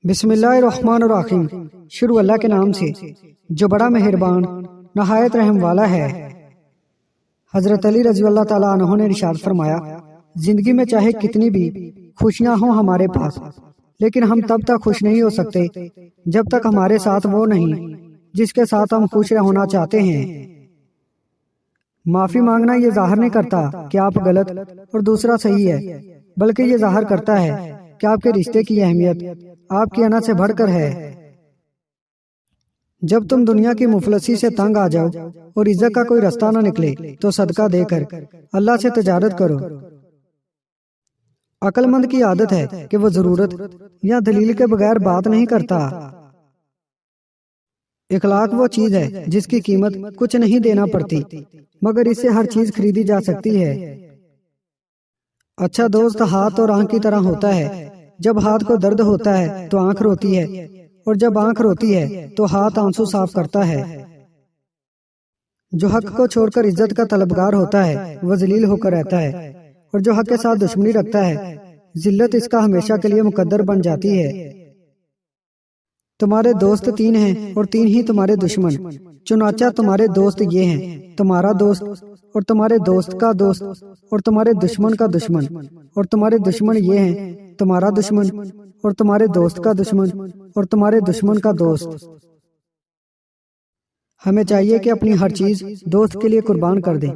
بسم اللہ الرحمن الرحیم۔ شروع اللہ کے نام سے جو بڑا مہربان نہایت رحم والا ہے۔ حضرت علی رضی اللہ تعالیٰ عنہ نے ارشاد فرمایا، زندگی میں چاہے کتنی بھی خوشیاں ہوں ہمارے پاس، لیکن ہم تب تک خوش نہیں ہو سکتے جب تک ہمارے ساتھ وہ نہیں جس کے ساتھ ہم خوش ہونا چاہتے ہیں۔ معافی مانگنا یہ ظاہر نہیں کرتا کہ آپ غلط اور دوسرا صحیح ہے، بلکہ یہ ظاہر کرتا ہے کہ آپ کے رشتے کی اہمیت آپ کی انا سے بڑھ کر ہے۔ جب تم دنیا کی مفلسی سے تنگ آ جاؤ اور عزت کا کوئی رستہ نہ نکلے تو صدقہ دے کر اللہ سے تجارت کرو۔ عقل مند کی عادت ہے کہ وہ ضرورت یا دلیل کے بغیر بات نہیں کرتا۔ اخلاق وہ چیز ہے جس کی قیمت کچھ نہیں دینا پڑتی، مگر اس سے ہر چیز خریدی جا سکتی ہے۔ اچھا دوست ہاتھ اور آنکھ کی طرح ہوتا ہے، جب ہاتھ کو درد ہوتا ہے تو آنکھ روتی ہے، اور جب آنکھ روتی ہے تو ہاتھ آنسو صاف کرتا ہے۔ جو حق کو چھوڑ کر عزت کا طلبگار ہوتا ہے وہ ذلیل ہو کر رہتا ہے، اور جو حق کے ساتھ دشمنی رکھتا ہے ذلت اس کا ہمیشہ کے لیے مقدر بن جاتی ہے۔ تمہارے دوست تین ہیں اور تین ہی تمہارے دشمن، چنانچہ تمہارے دوست یہ ہیں، تمہارا دوست اور تمہارے دوست کا دوست اور تمہارے دشمن کا دشمن، اور تمہارے دشمن یہ ہیں، تمہارا دشمن اور تمہارے دوست کا دشمن اور تمہارے دشمن کا دوست۔ ہمیں چاہیے کہ اپنی ہر چیز دوست کے لیے قربان کر دیں،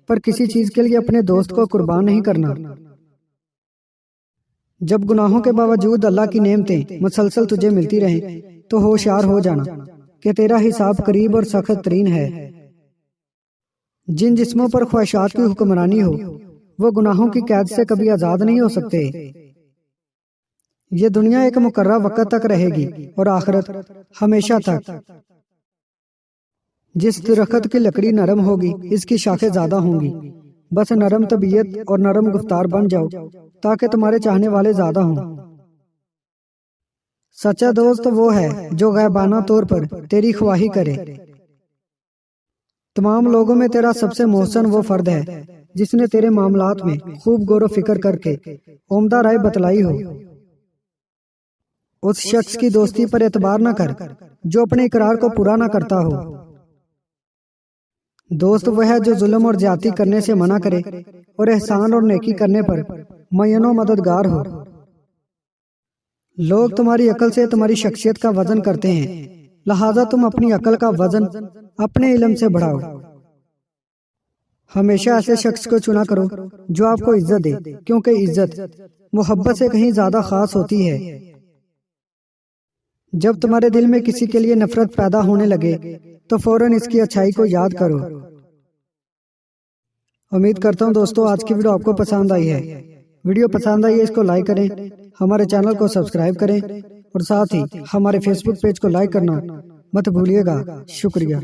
پر کسی چیز کے لیے اپنے دوست کو قربان نہیں کرنا۔ جب گناہوں کے باوجود اللہ کی نعمتیں مسلسل تجھے ملتی رہیں تو ہوشیار ہو جانا کہ تیرا حساب قریب اور سخت ترین ہے۔ جن جسموں پر خواہشات کی حکمرانی ہو وہ گناہوں کی قید سے کبھی آزاد نہیں ہو سکتے۔ یہ دنیا ایک مقررہ وقت تک رہے گی اور آخرت ہمیشہ تک۔ جس درخت کی لکڑی نرم ہوگی اس کی شاخیں زیادہ ہوں گی، بس نرم طبیعت اور نرم گفتار بن جاؤ تاکہ تمہارے چاہنے والے زیادہ ہوں۔ سچا دوست وہ ہے جو غائبانہ طور پر تیری خواہی کرے۔ تمام لوگوں میں تیرا سب سے محسن وہ فرد ہے جس نے تیرے معاملات میں خوب غور و فکر کر کے عمدہ رائے بتلائی ہو۔ اس شخص کی دوستی پر اعتبار نہ کر جو اپنے اقرار کو پورا نہ کرتا ہو۔ دوست وہ ہے جو ظلم اور زیادتی کرنے سے منع کرے اور احسان اور نیکی کرنے پر معین و مددگار ہو۔ لوگ تمہاری عقل سے تمہاری شخصیت کا وزن کرتے ہیں، لہذا تم اپنی عقل کا وزن اپنے علم سے بڑھاؤ۔ ہمیشہ ایسے شخص کو چنا کرو جو آپ کو عزت دے، کیونکہ عزت محبت سے کہیں زیادہ خاص ہوتی ہے۔ جب تمہارے دل میں کسی کے لیے نفرت پیدا ہونے لگے تو فوراً اس کی اچھائی کو یاد کرو۔ امید کرتا ہوں دوستو آج کی ویڈیو آپ کو پسند آئی ہے۔ ویڈیو پسند آئی ہے اس کو لائک کریں، ہمارے چینل کو سبسکرائب کریں، اور ساتھ ہی ہمارے فیس بک پیج کو لائک کرنا مت بھولیے گا۔ شکریہ۔